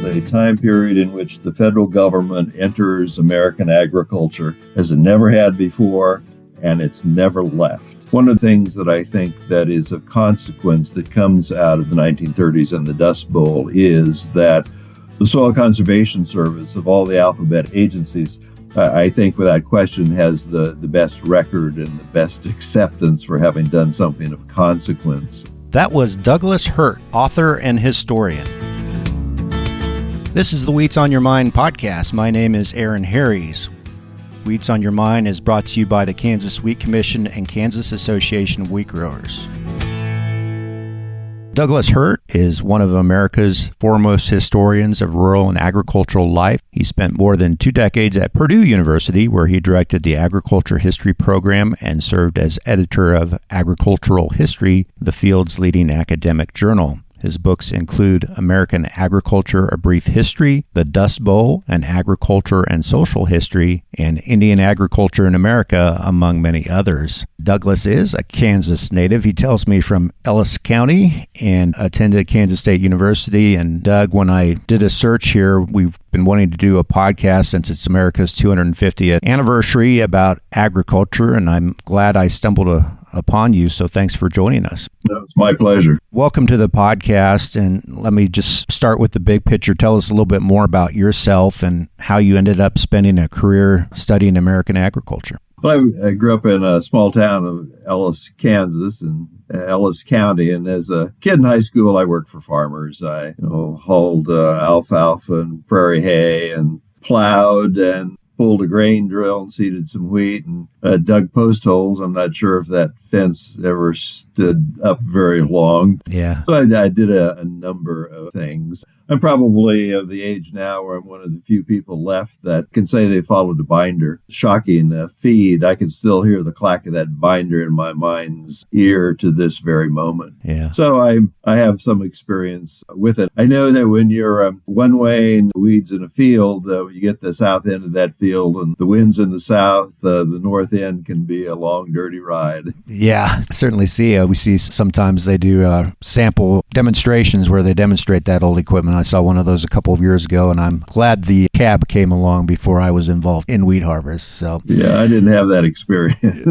a time period in which the federal government enters American agriculture as it never had before, and it's never left. One of the things that I think that is of consequence that comes out of the 1930s and the Dust Bowl is that the Soil Conservation Service, of all the alphabet agencies, I think without question has the best record and the best acceptance for having done something of consequence. That was Douglas Hurt, author and historian. This is the Wheats on Your Mind podcast. My name is Aaron Harries. Wheats on Your Mind is brought to you by the Kansas Wheat Commission and Kansas Association of Wheat Growers. Douglas Hurt is one of America's foremost historians of rural and agricultural life. He spent more than 2 decades at Purdue University, where he directed the agriculture history program and served as editor of Agricultural History, the field's leading academic journal. His books include American Agriculture, A Brief History, The Dust Bowl, An Agriculture and Social History, and Indian Agriculture in America, among many others. Douglas is a Kansas native. He tells me from Ellis County and attended Kansas State University. And Doug, when I did a search here, we've been wanting to do a podcast since it's America's 250th anniversary about agriculture, and I'm glad I stumbled upon you, so thanks for joining us. It's my pleasure. Welcome to the podcast, and let me just start with the big picture. Tell us a little bit more about yourself and how you ended up spending a career studying American agriculture. Well, I grew up in a small town of Ellis, Kansas, in Ellis County, and as a kid in high school, I worked for farmers. I hauled alfalfa and prairie hay and plowed and pulled a grain drill and seeded some wheat and dug post holes. I'm not sure if that fence ever stood up very long. Yeah. So I did a number of things. I'm probably of the age now where I'm one of the few people left that can say they followed a binder. Shocking feed. I can still hear the clack of that binder in my mind's ear to this very moment. Yeah. So I have some experience with it. I know that when you're one way and weeds in a field, you get the south end of that field and the wind's in the south, the north end can be a long, dirty ride. Yeah, certainly see. We see sometimes they do sample demonstrations where they demonstrate that old equipment. I saw one of those a couple of years ago, and I'm glad the cab came along before I was involved in wheat harvest. So yeah, I didn't have that experience.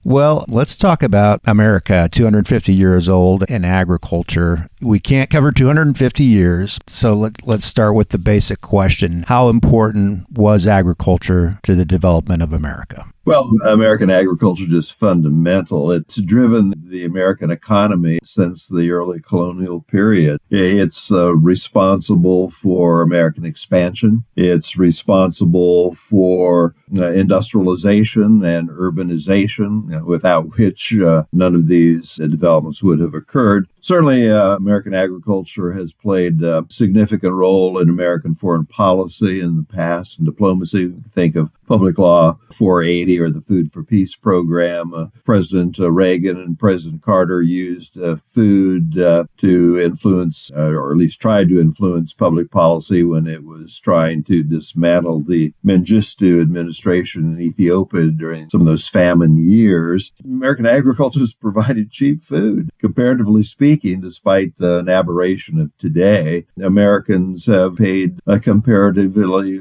Well, let's talk about America, 250 years old in agriculture. We can't cover 250 years, so let's start with the basic question. How important was agriculture to the development of America? Well, American agriculture is just fundamental. It's driven the American economy since the early colonial period. It's responsible for American expansion. It's responsible for industrialization and urbanization, without which none of these developments would have occurred. Certainly, American agriculture has played a significant role in American foreign policy in the past and diplomacy. Think of Public Law 480 or the Food for Peace program. President Reagan and President Carter used food to influence, or at least tried to influence public policy when it was trying to dismantle the Mengistu administration in Ethiopia during some of those famine years. American agriculture has provided cheap food, comparatively speaking, despite an aberration of today. Americans have paid comparatively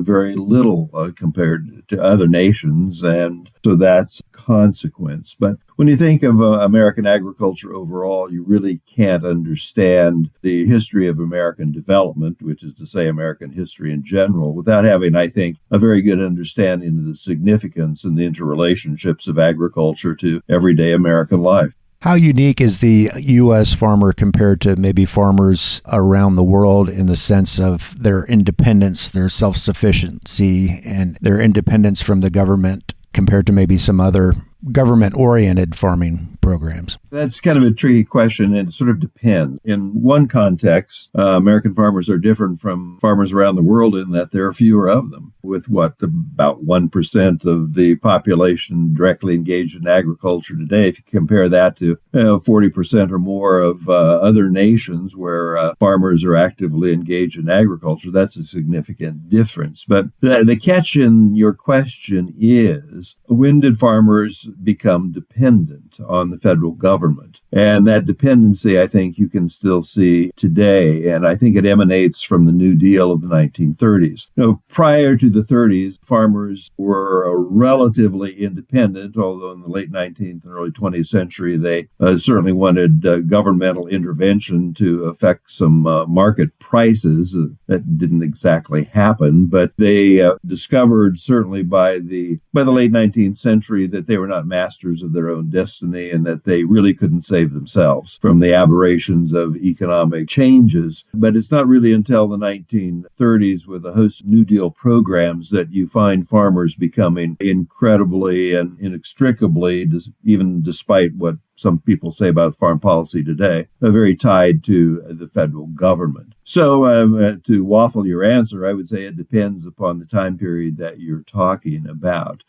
very little compared to other nations, and so that's a consequence. But when you think of American agriculture overall, you really can't understand the history of American development, which is to say American history in general, without having, I think, a very good understanding of the significance and the interrelationships of agriculture to everyday American life. How unique is the U.S. farmer compared to maybe farmers around the world in the sense of their independence, their self-sufficiency, and their independence from the government compared to maybe some other government-oriented farming programs? That's kind of a tricky question, and it sort of depends. In one context, American farmers are different from farmers around the world in that there are fewer of them, with about 1% of the population directly engaged in agriculture today. If you compare that to 40% or more of other nations where farmers are actively engaged in agriculture, that's a significant difference. But the catch in your question is, when did farmers become dependent on the the federal government. And that dependency, I think, you can still see today. And I think it emanates from the New Deal of the 1930s. Prior to the 30s, farmers were relatively independent, although in the late 19th and early 20th century, they certainly wanted governmental intervention to affect some market prices. That didn't exactly happen, but they discovered certainly by the late 19th century that they were not masters of their own destiny and that they really couldn't save themselves from the aberrations of economic changes. But it's not really until the 1930s with a host of New Deal programs that you find farmers becoming incredibly and inextricably, even despite what some people say about farm policy today, very tied to the federal government. So to waffle your answer, I would say it depends upon the time period that you're talking about.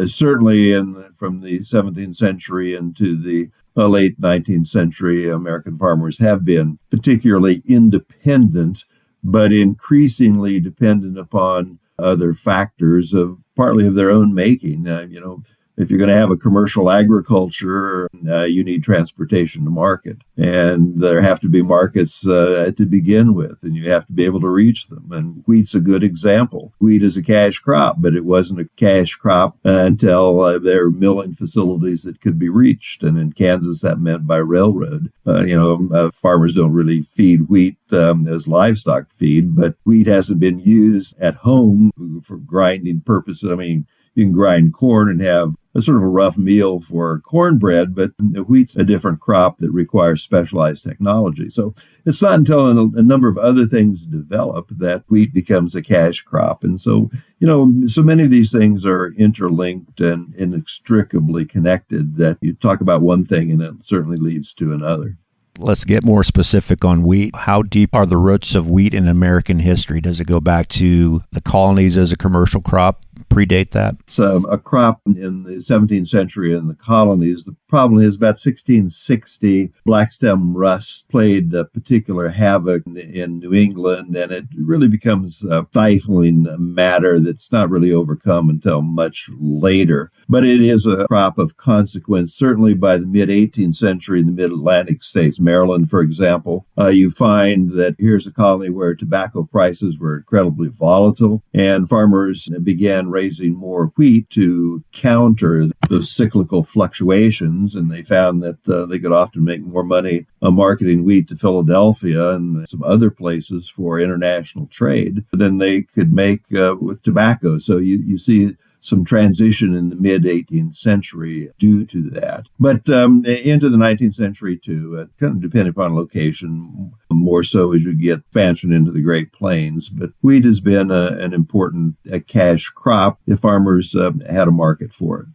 Certainly from the 17th century into the late 19th century, American farmers have been particularly independent, but increasingly dependent upon other factors partly of their own making. If you're going to have a commercial agriculture, you need transportation to market. And there have to be markets to begin with, and you have to be able to reach them. And wheat's a good example. Wheat is a cash crop, but it wasn't a cash crop until there were milling facilities that could be reached. And in Kansas, that meant by railroad. Farmers don't really feed wheat as livestock feed, but wheat hasn't been used at home for grinding purposes. I mean, you can grind corn and have a sort of a rough meal for cornbread, but wheat's a different crop that requires specialized technology. So it's not until a number of other things develop that wheat becomes a cash crop. And so, so many of these things are interlinked and inextricably connected that you talk about one thing and it certainly leads to another. Let's get more specific on wheat. How deep are the roots of wheat in American history? Does it go back to the colonies as a commercial crop? Predate that? It's a crop in the 17th century in the colonies. The problem is about 1660, black stem rust played a particular havoc in New England, and it really becomes a stifling matter that's not really overcome until much later. But it is a crop of consequence, certainly by the mid-18th century in the mid-Atlantic states. Maryland, for example, you find that here's a colony where tobacco prices were incredibly volatile, and farmers began raising more wheat to counter those cyclical fluctuations, and they found that they could often make more money marketing wheat to Philadelphia and some other places for international trade than they could make with tobacco. So you see some transition in the mid-18th century due to that. But into the 19th century, too, kind of depending upon location, more so as you get expansion into the Great Plains. But wheat has been an important cash crop if farmers had a market for it.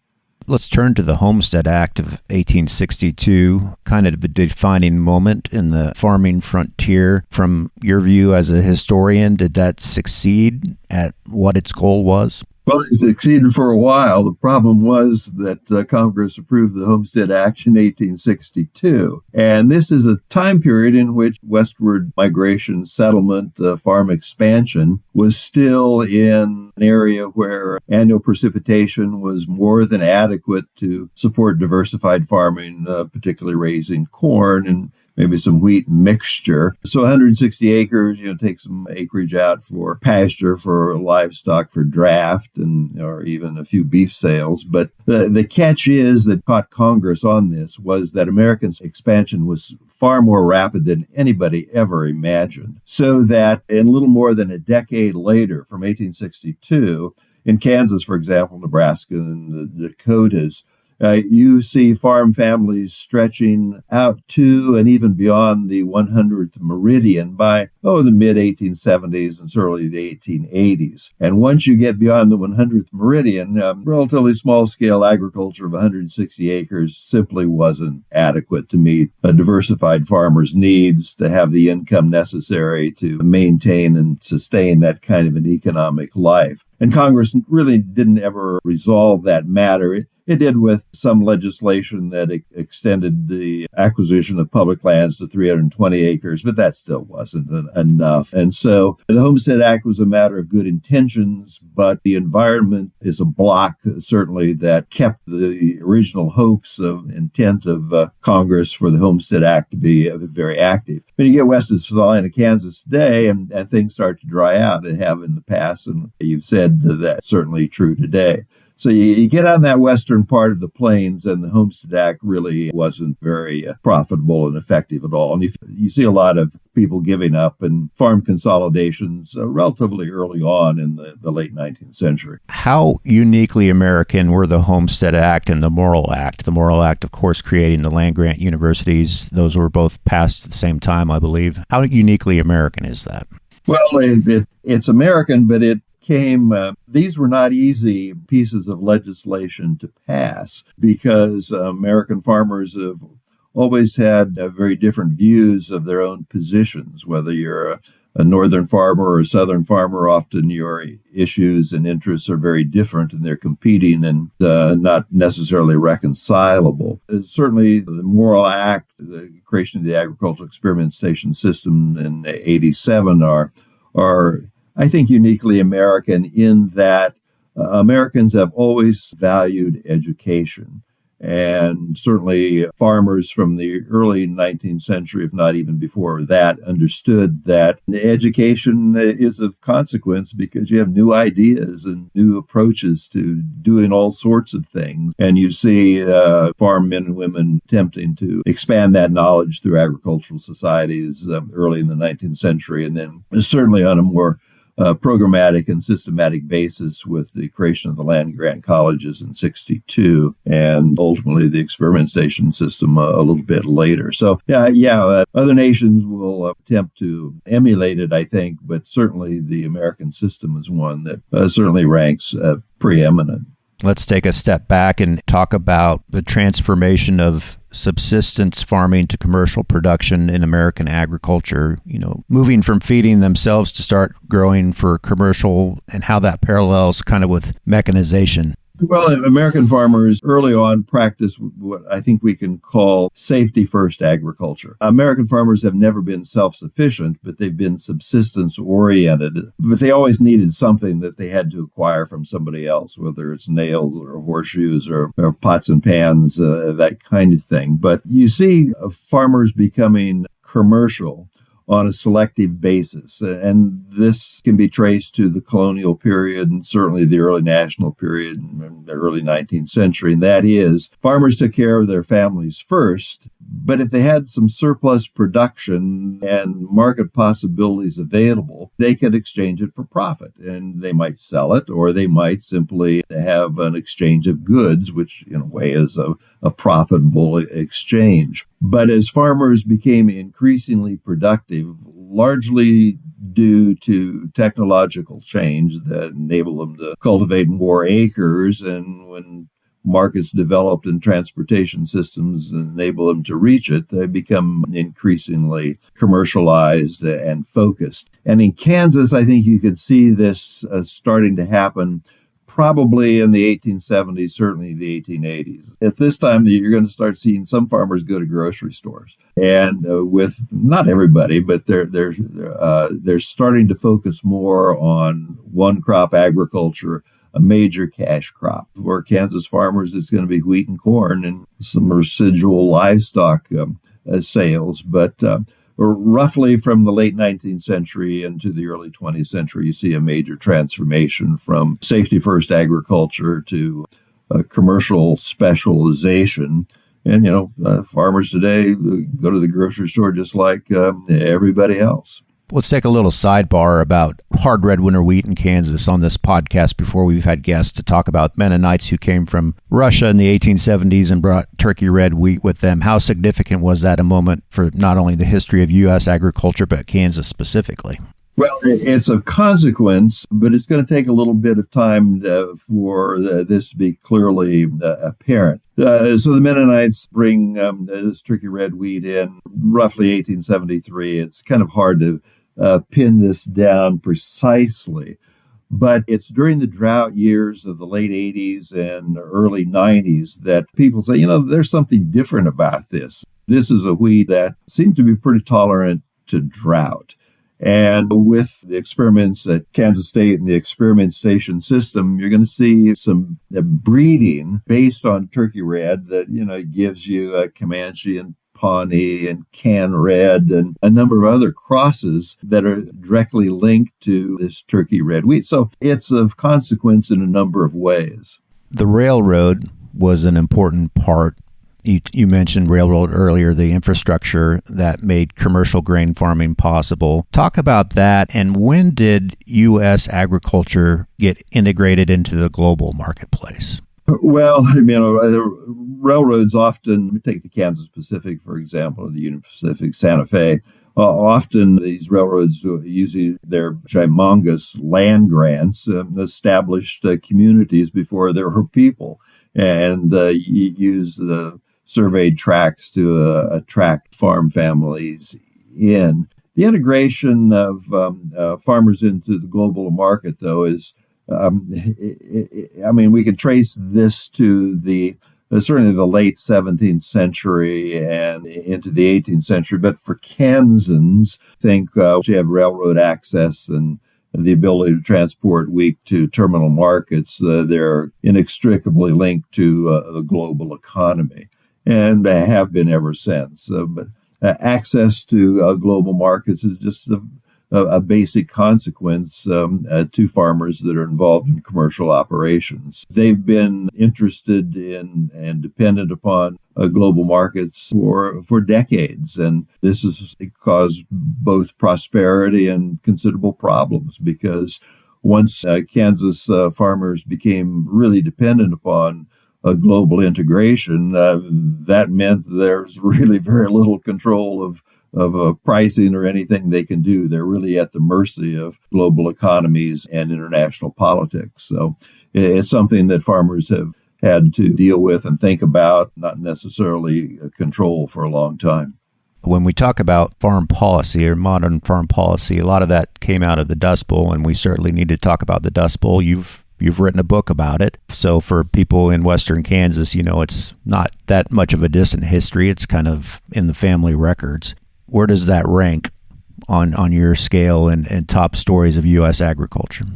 Let's turn to the Homestead Act of 1862, kind of a defining moment in the farming frontier. From your view as a historian, did that succeed at what its goal was? Well, it succeeded for a while. The problem was that Congress approved the Homestead Act in 1862. And this is a time period in which westward migration, settlement, farm expansion was still in an area where annual precipitation was more than adequate to support diversified farming, particularly raising corn and maybe some wheat mixture. So 160 acres, take some acreage out for pasture, for livestock, for draft, or even a few beef sales. But the catch is that caught Congress on this was that American expansion was far more rapid than anybody ever imagined. So that in a little more than a decade later, from 1862, in Kansas, for example, Nebraska, and the Dakotas, you see farm families stretching out to and even beyond the 100th meridian by, the mid-1870s and certainly the 1880s. And once you get beyond the 100th meridian, relatively small-scale agriculture of 160 acres simply wasn't adequate to meet a diversified farmer's needs to have the income necessary to maintain and sustain that kind of an economic life. And Congress really didn't ever resolve that matter. It did with some legislation that extended the acquisition of public lands to 320 acres, but that still wasn't enough. And so the Homestead Act was a matter of good intentions, but the environment is a block, certainly, that kept the original hopes of intent of Congress for the Homestead Act to be very active. When you get west of Savannah, Kansas today, and things start to dry out, they have in the past, and you've said that's certainly true today. So you get on that western part of the plains, and the Homestead Act really wasn't very profitable and effective at all. And you see a lot of people giving up and farm consolidations relatively early on in the late 19th century. How uniquely American were the Homestead Act and the Morrill Act? The Morrill Act, of course, creating the land-grant universities. Those were both passed at the same time, I believe. How uniquely American is that? Well, it's American, but these were not easy pieces of legislation to pass because American farmers have always had very different views of their own positions. Whether you're a northern farmer or a southern farmer, often your issues and interests are very different, and they're competing and not necessarily reconcilable. Certainly, the Morrill Act, the creation of the agricultural experimentation system in '87 are I think uniquely American in that Americans have always valued education. And certainly farmers from the early 19th century, if not even before that, understood that education is of consequence because you have new ideas and new approaches to doing all sorts of things. And you see farm men and women attempting to expand that knowledge through agricultural societies early in the 19th century, and then certainly on a more programmatic and systematic basis with the creation of the land-grant colleges in '62 and ultimately the experimentation system a little bit later. So, other nations will attempt to emulate it, I think, but certainly the American system is one that certainly ranks preeminent. Let's take a step back and talk about the transformation of subsistence farming to commercial production in American agriculture, moving from feeding themselves to start growing for commercial, and how that parallels kind of with mechanization. Well, American farmers early on practiced what I think we can call safety-first agriculture. American farmers have never been self-sufficient, but they've been subsistence-oriented. But they always needed something that they had to acquire from somebody else, whether it's nails or horseshoes or pots and pans, that kind of thing. But you see farmers becoming commercial on a selective basis. And this can be traced to the colonial period and certainly the early national period in the early 19th century. And that is, farmers took care of their families first, but if they had some surplus production and market possibilities available, they could exchange it for profit. And they might sell it, or they might simply have an exchange of goods, which in a way is a profitable exchange. But as farmers became increasingly productive, largely due to technological change that enabled them to cultivate more acres, and when markets developed and transportation systems enable them to reach it, they become increasingly commercialized and focused. And in Kansas, I think you could see this starting to happen probably in the 1870s, certainly the 1880s. At this time, you're going to start seeing some farmers go to grocery stores, and with not everybody, but they're starting to focus more on one crop agriculture, a major cash crop. For Kansas farmers, it's going to be wheat and corn and some residual livestock sales, but roughly from the late 19th century into the early 20th century, you see a major transformation from safety-first agriculture to commercial specialization. And, farmers today go to the grocery store just like everybody else. Let's take a little sidebar about hard red winter wheat in Kansas on this podcast. Before, we've had guests to talk about Mennonites who came from Russia in the 1870s and brought turkey red wheat with them. How significant was that a moment for not only the history of U.S. agriculture, but Kansas specifically? Well, it's of consequence, but it's going to take a little bit of time for this to be clearly apparent. So the Mennonites bring this turkey red wheat in roughly 1873. It's kind of hard to pin this down precisely, But it's during the drought years of the late 80s and early 90s that people say, there's something different about this. This is a wheat that seems to be pretty tolerant to drought. And with the experiments at Kansas State and the experimentation system, you're going to see some breeding based on Turkey Red that, gives you a Comanche and Pawnee and Can Red and a number of other crosses that are directly linked to this Turkey Red wheat. So it's of consequence in a number of ways. The railroad was an important part. You mentioned railroad earlier, the infrastructure that made commercial grain farming possible. Talk about that, and when did U.S. agriculture get integrated into the global marketplace? Well, the railroads often, take the Kansas Pacific, for example, or the Union Pacific, Santa Fe. Often these railroads, using their humongous land grants, established communities before there were people, and used the surveyed tracts to attract farm families in. The integration of farmers into the global market, though, is, we could trace this to certainly the late 17th century and into the 18th century. But for Kansans, you have railroad access and the ability to transport wheat to terminal markets. They're inextricably linked to the global economy, and have been ever since. But access to global markets is just a basic consequence to farmers that are involved in commercial operations. They've been interested in and dependent upon global markets for decades, and this has caused both prosperity and considerable problems, because once Kansas farmers became really dependent upon global integration, that meant there's really very little control of pricing or anything they can do. They're really at the mercy of global economies and international politics. So it's something that farmers have had to deal with and think about, not necessarily control for a long time. When we talk about farm policy or modern farm policy, a lot of that came out of the Dust Bowl, and we certainly need to talk about the Dust Bowl. You've written a book about it. So for people in Western Kansas, it's not that much of a distant history. It's kind of in the family records. Where does that rank on your scale and top stories of U.S. agriculture?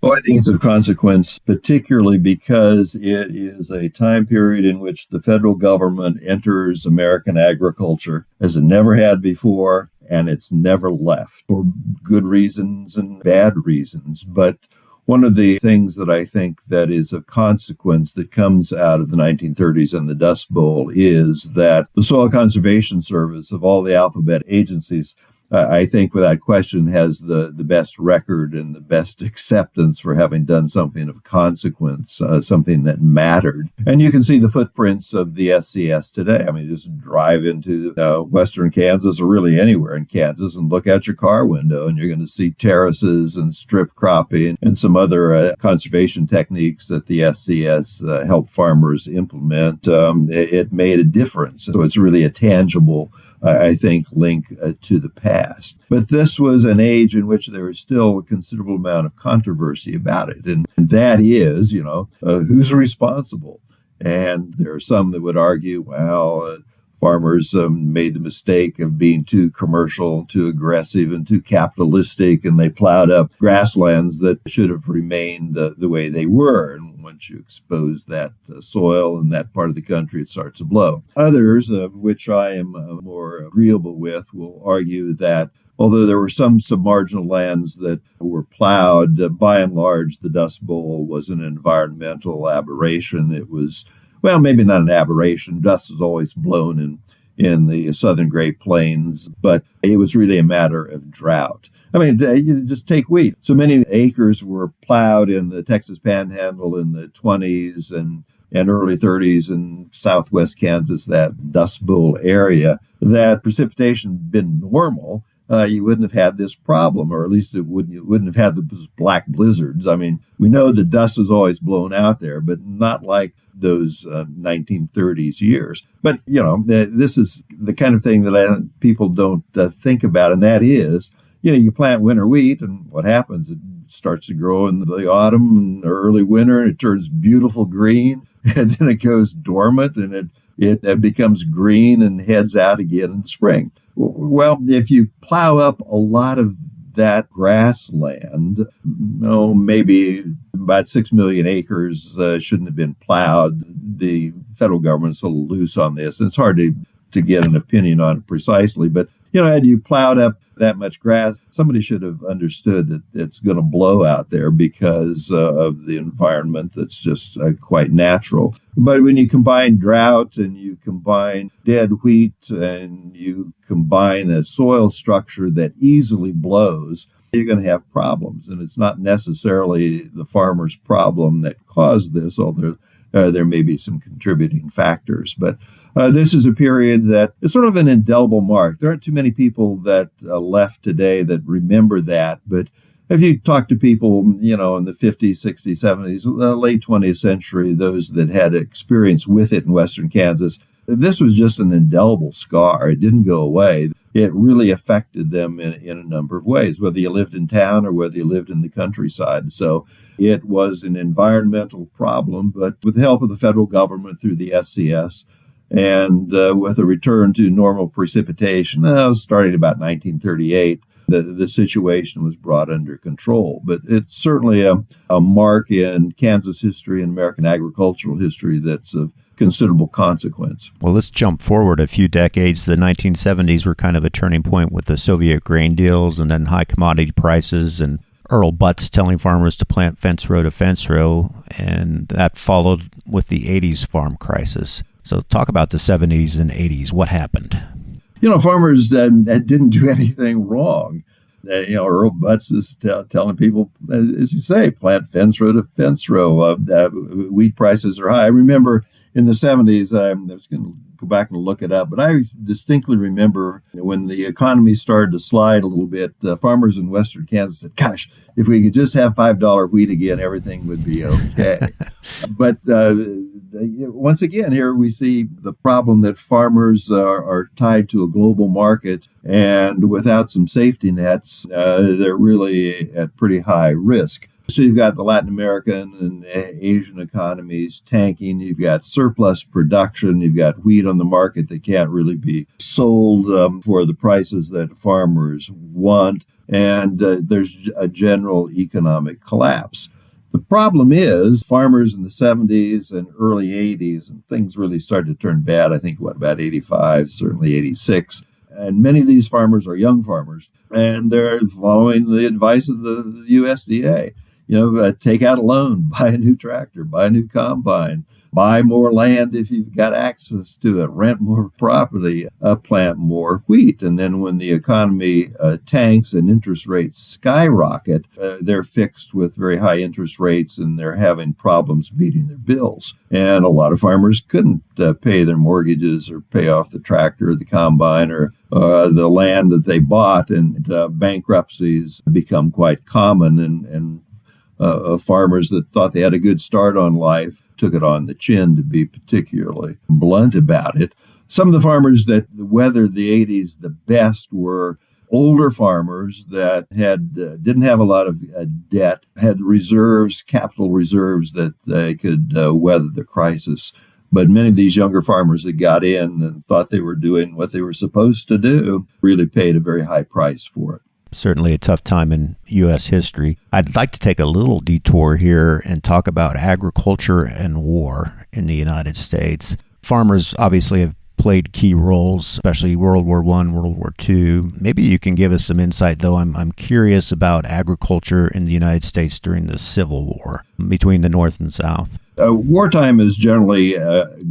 Well, I think it's of consequence, particularly because it is a time period in which the federal government enters American agriculture as it never had before, and it's never left, for good reasons and bad reasons. But one of the things that I think that is of consequence that comes out of the 1930s and the Dust Bowl is that the Soil Conservation Service, of all the alphabet agencies, I think without question has the best record and the best acceptance for having done something of consequence, something that mattered. And you can see the footprints of the SCS today. Just drive into western Kansas or really anywhere in Kansas and look out your car window, and you're going to see terraces and strip cropping and some other conservation techniques that the SCS helped farmers implement. It made a difference. So it's really a tangible, I think, link to the past. But this was an age in which there was still a considerable amount of controversy about it. And that is, who's responsible? And there are some that would argue, farmers made the mistake of being too commercial, too aggressive, and too capitalistic, and they plowed up grasslands that should have remained the way they were. And once you expose that soil in that part of the country, it starts to blow. Others, of which I am more agreeable with, will argue that although there were some submarginal lands that were plowed, by and large, the Dust Bowl was an environmental aberration. It was, maybe not an aberration. Dust is always blown in the southern Great Plains, but it was really a matter of drought. You just take wheat. So many acres were plowed in the Texas Panhandle in the 20s and early 30s in southwest Kansas, that Dust Bowl area, that precipitation had been normal. You wouldn't have had this problem, or at least you wouldn't have had the black blizzards. We know the dust is always blown out there, but not like those 1930s years. But, this is the kind of thing that people don't think about, and that is, you plant winter wheat, and what happens? It starts to grow in the autumn and early winter, and it turns beautiful green, and then it goes dormant, and it becomes green and heads out again in the spring. Well, if you plow up a lot of that grassland, maybe about 6 million acres shouldn't have been plowed. The federal government's a little loose on this, and it's hard to get an opinion on it precisely. But, had you plowed up that much grass, somebody should have understood that it's going to blow out there because of the environment that's just quite natural. But when you combine drought and you combine dead wheat and you combine a soil structure that easily blows, you're going to have problems. And it's not necessarily the farmer's problem that caused this, although there may be some contributing factors. But this is a period that is sort of an indelible mark. There aren't too many people that left today that remember that. But if you talk to people, in the 50s, 60s, 70s, late 20th century, those that had experience with it in Western Kansas, this was just an indelible scar. It didn't go away. It really affected them in a number of ways, whether you lived in town or whether you lived in the countryside. So it was an environmental problem, but with the help of the federal government through the SCS, and with a return to normal precipitation, starting about 1938, the situation was brought under control. But it's certainly a mark in Kansas history and American agricultural history that's of considerable consequence. Well, let's jump forward a few decades. The 1970s were kind of a turning point with the Soviet grain deals and then high commodity prices and Earl Butz telling farmers to plant fence row to fence row, and that followed with the 80s farm crisis. So talk about the 70s and 80s. What happened? Farmers didn't do anything wrong. Earl Butz is telling people, as you say, plant fence row to fence row. Wheat prices are high. I remember in the 70s, I was going to go back and look it up, but I distinctly remember when the economy started to slide a little bit, farmers in Western Kansas said, gosh, if we could just have $5 wheat again, everything would be okay. But once again, here we see the problem that farmers are tied to a global market, and without some safety nets, they're really at pretty high risk. So you've got the Latin American and Asian economies tanking. You've got surplus production. You've got wheat on the market that can't really be sold for the prices that farmers want. And there's a general economic collapse. The problem is farmers in the 70s and early 80s, and things really started to turn bad, I think, about 85, certainly 86. And many of these farmers are young farmers, and they're following the advice of the USDA. Take out a loan, buy a new tractor, buy a new combine, buy more land if you've got access to it, rent more property, plant more wheat. And then when the economy tanks and interest rates skyrocket, they're fixed with very high interest rates and they're having problems meeting their bills. And a lot of farmers couldn't pay their mortgages or pay off the tractor or the combine or the land that they bought, and bankruptcies become quite common, and farmers that thought they had a good start on life took it on the chin, to be particularly blunt about it. Some of the farmers that weathered the 80s the best were older farmers that didn't have a lot of debt, had reserves, capital reserves that they could weather the crisis. But many of these younger farmers that got in and thought they were doing what they were supposed to do really paid a very high price for it. Certainly a tough time in U.S. history. I'd like to take a little detour here and talk about agriculture and war in the United States. Farmers obviously have played key roles, especially World War I, World War II. Maybe you can give us some insight, though. I'm curious about agriculture in the United States during the Civil War between the North and South. Wartime is generally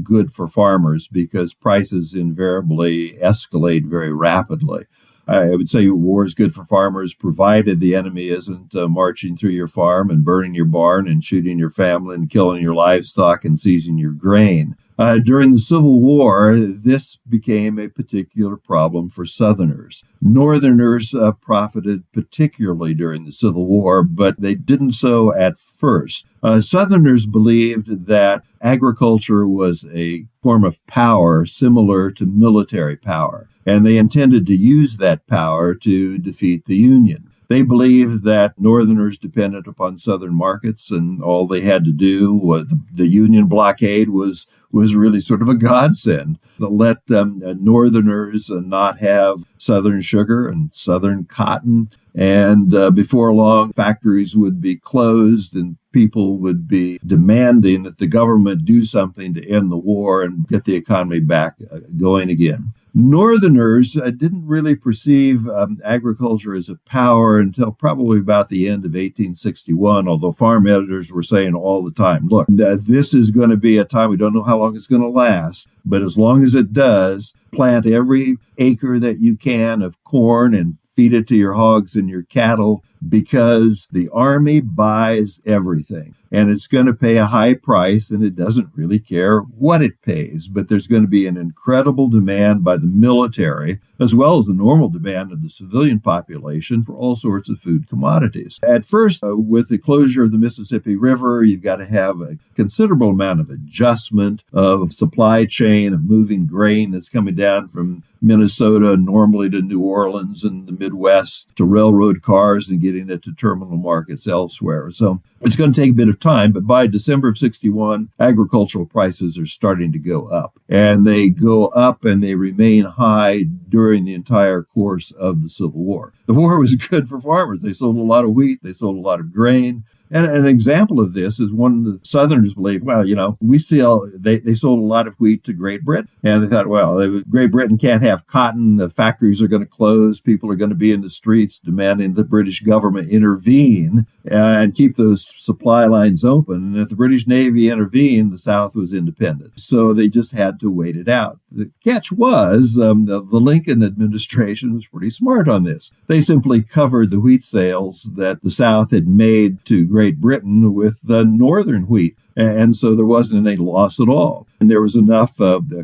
good for farmers because prices invariably escalate very rapidly. I would say war is good for farmers, provided the enemy isn't marching through your farm and burning your barn and shooting your family and killing your livestock and seizing your grain. During the Civil War, this became a particular problem for Southerners. Northerners profited particularly during the Civil War, but they didn't so at first. Southerners believed that agriculture was a form of power similar to military power, and they intended to use that power to defeat the Union. They believed that Northerners depended upon Southern markets, and all they had to do was the Union blockade was really sort of a godsend that let Northerners not have Southern sugar and Southern cotton. And before long, factories would be closed and people would be demanding that the government do something to end the war and get the economy back going again. Northerners didn't really perceive agriculture as a power until probably about the end of 1861, although farm editors were saying all the time, look, this is going to be a time, we don't know how long it's going to last, but as long as it does, plant every acre that you can of corn and feed it to your hogs and your cattle, because the army buys everything. And it's going to pay a high price, and it doesn't really care what it pays. But there's going to be an incredible demand by the military, as well as the normal demand of the civilian population for all sorts of food commodities. At first, with the closure of the Mississippi River, you've got to have a considerable amount of adjustment of supply chain, of moving grain that's coming down from Minnesota normally to New Orleans and the Midwest to railroad cars and getting it to terminal markets elsewhere. So it's going to take a bit of time, but by December of 61, agricultural prices are starting to go up. And they go up and they remain high during the entire course of the Civil War. The war was good for farmers. They sold a lot of wheat, they sold a lot of grain. And an example of this is one of the Southerners believed, well, they sold a lot of wheat to Great Britain. And they thought, well, Great Britain can't have cotton. The factories are going to close. People are going to be in the streets demanding the British government intervene and keep those supply lines open. And if the British Navy intervened, the South was independent. So they just had to wait it out. The catch was the Lincoln administration was pretty smart on this. They simply covered the wheat sales that the South had made to Great Britain with the northern wheat. And so there wasn't any loss at all. And there was enough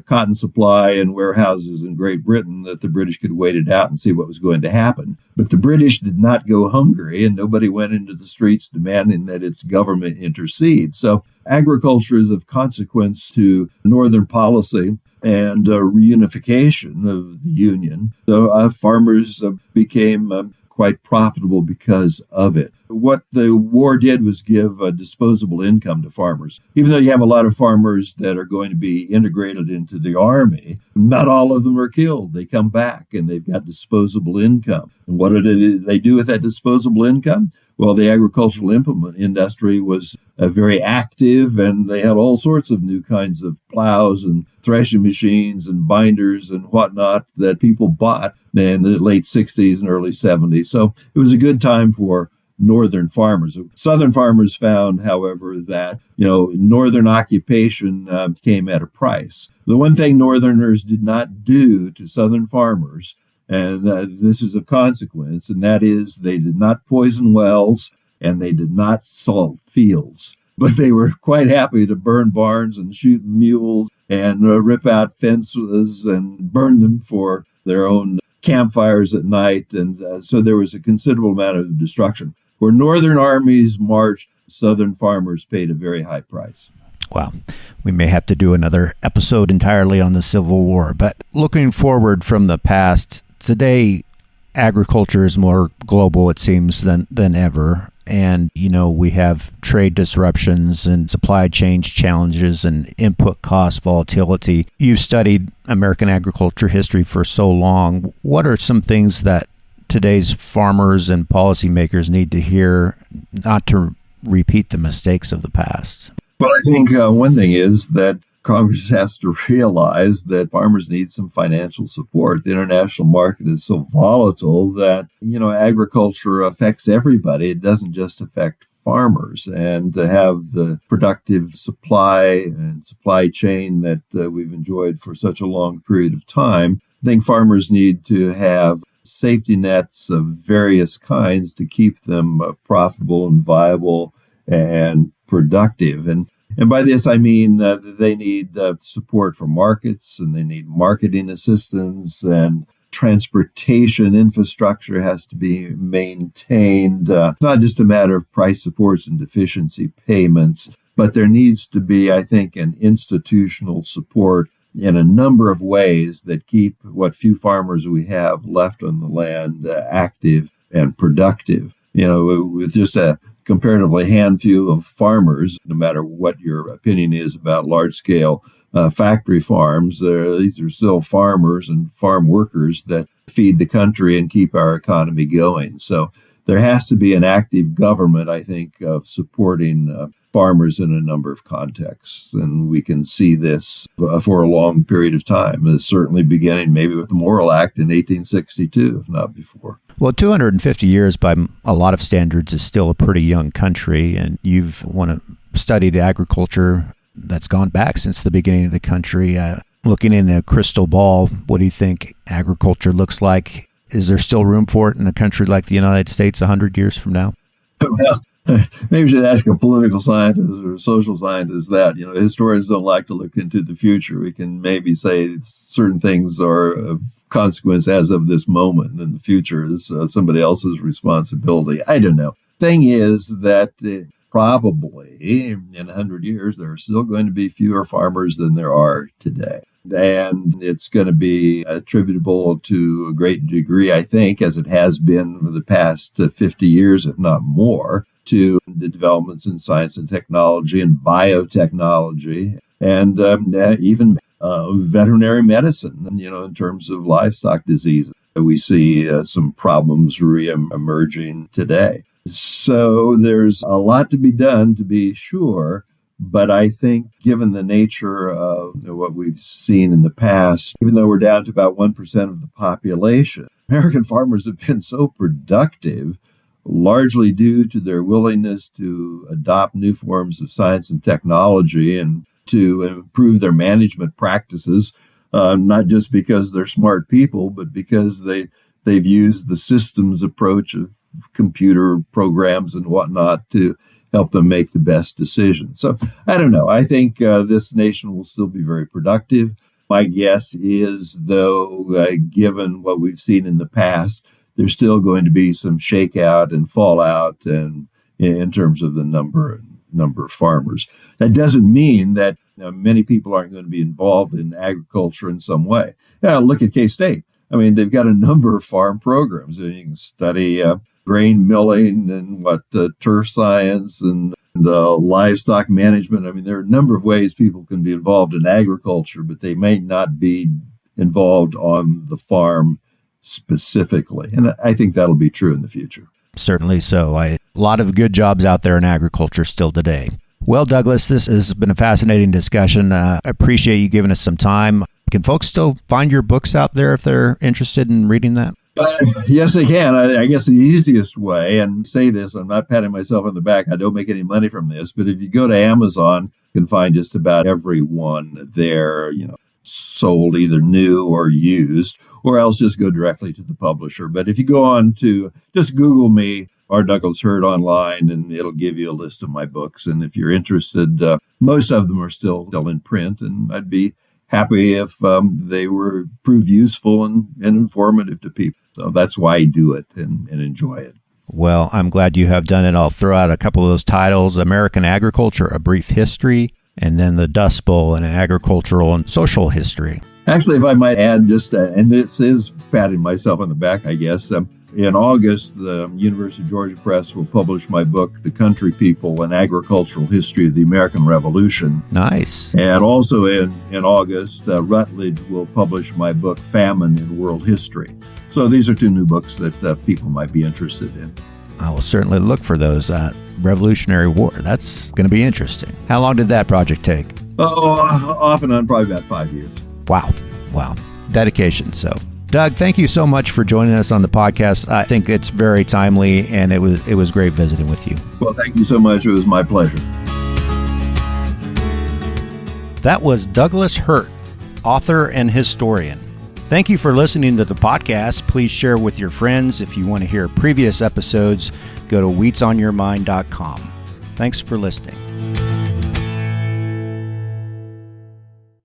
cotton supply in warehouses in Great Britain that the British could wait it out and see what was going to happen. But the British did not go hungry, and nobody went into the streets demanding that its government intercede. So agriculture is of consequence to Northern policy and reunification of the Union. So farmers became quite profitable because of it. What the war did was give a disposable income to farmers. Even though you have a lot of farmers that are going to be integrated into the army, not all of them are killed. They come back and they've got disposable income. And what did they do with that disposable income? Well, the agricultural implement industry was very active, and they had all sorts of new kinds of plows and threshing machines and binders and whatnot that people bought in the late 60s and early 70s. So it was a good time for Northern farmers. Southern farmers found, however, that, Northern occupation came at a price. The one thing Northerners did not do to Southern farmers, and this is of consequence, and that is they did not poison wells and they did not salt fields. But they were quite happy to burn barns and shoot mules and rip out fences and burn them for their own campfires at night. And so there was a considerable amount of destruction. Where Northern armies marched, Southern farmers paid a very high price. Wow. We may have to do another episode entirely on the Civil War. But looking forward from the past, today agriculture is more global, it seems, than ever. And, we have trade disruptions and supply chain challenges and input cost volatility. You've studied American agriculture history for so long. What are some things that today's farmers and policymakers need to hear not to repeat the mistakes of the past? Well, I think one thing is that Congress has to realize that farmers need some financial support. The international market is so volatile that, agriculture affects everybody. It doesn't just affect farmers. And to have the productive supply and supply chain that we've enjoyed for such a long period of time, I think farmers need to have safety nets of various kinds to keep them profitable and viable and productive. And by this, I mean they need support for markets, and they need marketing assistance, and transportation infrastructure has to be maintained. It's not just a matter of price supports and deficiency payments, but there needs to be, I think, an institutional support in a number of ways that keep what few farmers we have left on the land active and productive. With just a comparatively handful of farmers, no matter what your opinion is about large-scale factory farms, these are still farmers and farm workers that feed the country and keep our economy going. So there has to be an active government, I think, of supporting farmers in a number of contexts. And we can see this for a long period of time, certainly beginning maybe with the Morrill Act in 1862, if not before. Well, 250 years by a lot of standards is still a pretty young country, and you've studied agriculture that's gone back since the beginning of the country. Looking in a crystal ball, what do you think agriculture looks like? Is there still room for it in a country like the United States 100 years from now? Well, maybe you should ask a political scientist or a social scientist that. Historians don't like to look into the future. We can maybe say certain things are of consequence as of this moment, and the future is somebody else's responsibility. I don't know. Thing is that probably in 100 years, there are still going to be fewer farmers than there are today. And it's going to be attributable to a great degree, I think, as it has been for the past 50 years, if not more, to the developments in science and technology and biotechnology and even veterinary medicine, in terms of livestock diseases. We see some problems re-emerging today. So there's a lot to be done, to be sure. But I think given the nature of what we've seen in the past, even though we're down to about 1% of the population, American farmers have been so productive, largely due to their willingness to adopt new forms of science and technology and to improve their management practices, not just because they're smart people, but because they've used the systems approach of computer programs and whatnot to help them make the best decisions. So I don't know. I think this nation will still be very productive. My guess is, though, given what we've seen in the past, there's still going to be some shakeout and fallout and in terms of the number of farmers. That doesn't mean that many people aren't going to be involved in agriculture in some way. Look at K-State. I mean, they've got a number of farm programs. You can study grain milling and turf science and livestock management. I mean, there are a number of ways people can be involved in agriculture, but they may not be involved on the farm specifically. And I think that'll be true in the future. Certainly so. A lot of good jobs out there in agriculture still today. Well, Douglas, this has been a fascinating discussion. I appreciate you giving us some time. Can folks still find your books out there if they're interested in reading that? Yes, they can. I guess the easiest way, and say this, I'm not patting myself on the back. I don't make any money from this. But if you go to Amazon, you can find just about every one there, sold either new or used, or else just go directly to the publisher. But if you go on to just Google me, R. Douglas Hurt online, and it'll give you a list of my books. And if you're interested, most of them are still in print, and I'd be happy if they were proved useful and informative to people. So that's why I do it and enjoy it. Well, I'm glad you have done it. I'll throw out a couple of those titles: American Agriculture, A Brief History, and then The Dust Bowl, an agricultural and social history. Actually, if I might add just, and this is patting myself on the back, I guess, in August, the University of Georgia Press will publish my book, The Country People, An Agricultural History of the American Revolution. Nice. And also in August, Rutledge will publish my book, Famine in World History. So these are two new books that people might be interested in. I will certainly look for those. Revolutionary War, that's going to be interesting. How long did that project take? Off and on, probably about 5 years. Wow. Dedication. So, Doug, thank you so much for joining us on the podcast. I think it's very timely, and it was great visiting with you. Well, thank you so much. It was my pleasure. That was Douglas Hurt, author and historian. Thank you for listening to the podcast. Please share with your friends. If you want to hear previous episodes, go to wheatsonyourmind.com. Thanks for listening.